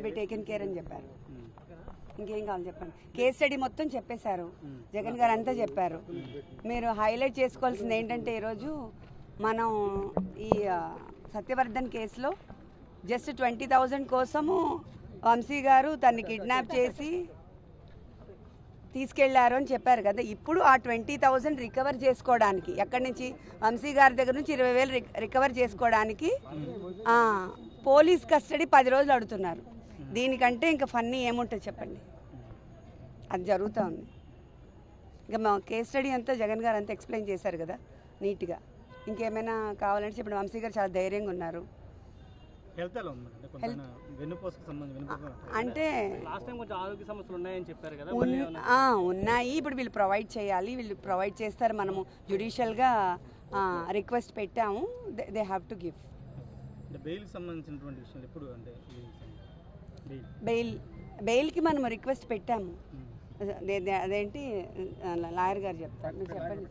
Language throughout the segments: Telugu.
విల్ బి టేకెన్ కేర్ అని చెప్పారు. ఇంకేం కావాలి చెప్పండి. కేస్ స్టడీ మొత్తం చెప్పేశారు, జగన్ గారు అంతా చెప్పారు. మీరు హైలైట్ చేసుకోవాల్సింది ఏంటంటే ఈరోజు మనం ఈ సత్యవర్ధన్ కేసులో జస్ట్ 20,000 కోసము వంశీ గారు తన్ని కిడ్నాప్ చేసి తీసుకెళ్లారు అని చెప్పారు కదా. ఇప్పుడు ఆ 20,000 రికవర్ చేసుకోవడానికి ఎక్కడి నుంచి, వంశీ గారి దగ్గర నుంచి 20,000 రికవర్ చేసుకోవడానికి పోలీస్ కస్టడీ 10 రోజులు అడుగుతున్నారు. దీనికంటే ఇంకా ఫన్నీ ఏముంటుంది చెప్పండి. అది జరుగుతూ ఉంది. ఇంకా మా కేస్ స్టడీ అంతా జగన్ గారు అంతా ఎక్స్ప్లెయిన్ చేశారు కదా నీట్గా. ఇంకేమైనా కావాలంటే ఇప్పుడు వంశీ గారు చాలా ధైర్యంగా ఉన్నారు. అంటే ఉన్నాయి, ఇప్పుడు వీళ్ళు ప్రొవైడ్ చేయాలి, వీళ్ళు ప్రొవైడ్ చేస్తారు. మనము జ్యుడిషియల్గా రిక్వెస్ట్ పెట్టాము, దే హ్యావ్ టు గివ్. బెయిల్కి మనం రిక్వెస్ట్ పెట్టాము. అదేంటి లాయర్ గారు చెప్తారు, మీరు చెప్పండి.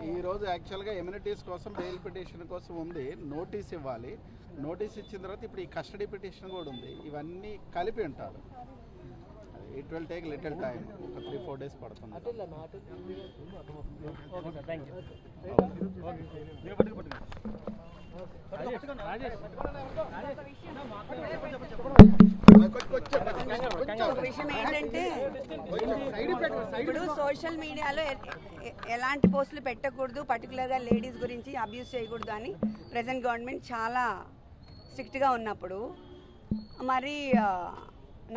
ఈ రోజు యాక్చువల్గా ఎమ్యూనిటీస్ కోసం బెయిల్ పిటిషన్ కోసం ఉంది, నోటీస్ ఇవ్వాలి. నోటీస్ ఇచ్చిన తర్వాత ఇప్పుడు ఈ కస్టడీ పిటిషన్ కూడా ఉంది. ఇవన్నీ కలిపి ఉంటారు. It will take little time, ఒక 3-4 days పడుతుంది. విషయం ఏంటంటే ఇప్పుడు సోషల్ మీడియాలో ఎలాంటి పోస్టులు పెట్టకూడదు, పర్టికులర్గా లేడీస్ గురించి అబ్యూస్ చేయకూడదు అని ప్రెసెంట్ గవర్నమెంట్ చాలా స్ట్రిక్ట్గా ఉన్నప్పుడు మరి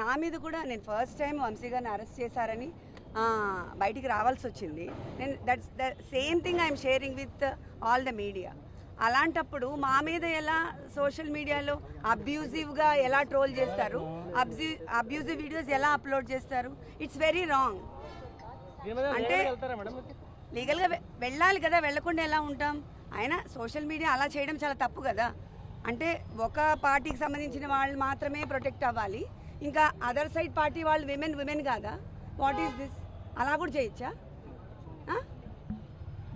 నా మీద కూడా నేను ఫస్ట్ టైం వంశీ గారిని అరెస్ట్ చేశారని బయటికి రావాల్సి వచ్చింది. నేను that's the same thing I'm sharing with all the media. అలాంటప్పుడు మా మీద ఎలా సోషల్ మీడియాలో అబ్యూజివ్గా ఎలా ట్రోల్ చేస్తారు, అబ్యూజివ్ వీడియోస్ ఎలా అప్లోడ్ చేస్తారు, ఇట్స్ వెరీ రాంగ్. అంటే లీగల్గా వెళ్ళాలి కదా, వెళ్ళకుండా ఎలా ఉంటాం? అయినా సోషల్ మీడియా అలా చేయడం చాలా తప్పు కదా. అంటే ఒక పార్టీకి సంబంధించిన వాళ్ళు మాత్రమే ప్రొటెక్ట్ అవ్వాలి, ఇంకా అదర్ సైడ్ పార్టీ వాళ్ళు విమెన్ కాదా? What is this? అలా కూడా చేయొచ్చా?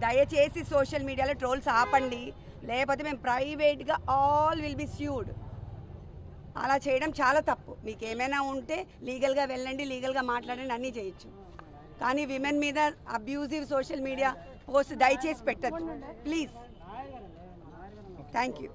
దయచేసి సోషల్ మీడియాలో ట్రోల్స్ ఆపండి, లేకపోతే మేము ప్రైవేట్గా ఆల్ విల్ బి స్యూడ్. అలా చేయడం చాలా తప్పు. మీకు ఏమైనా ఉంటే లీగల్గా వెళ్ళండి, లీగల్గా మాట్లాడండి, అన్నీ చేయొచ్చు. కానీ విమెన్ మీద అబ్యూజివ్ సోషల్ మీడియా పోస్ట్ దయచేసి పెట్టద్దు ప్లీజ్. Thank you.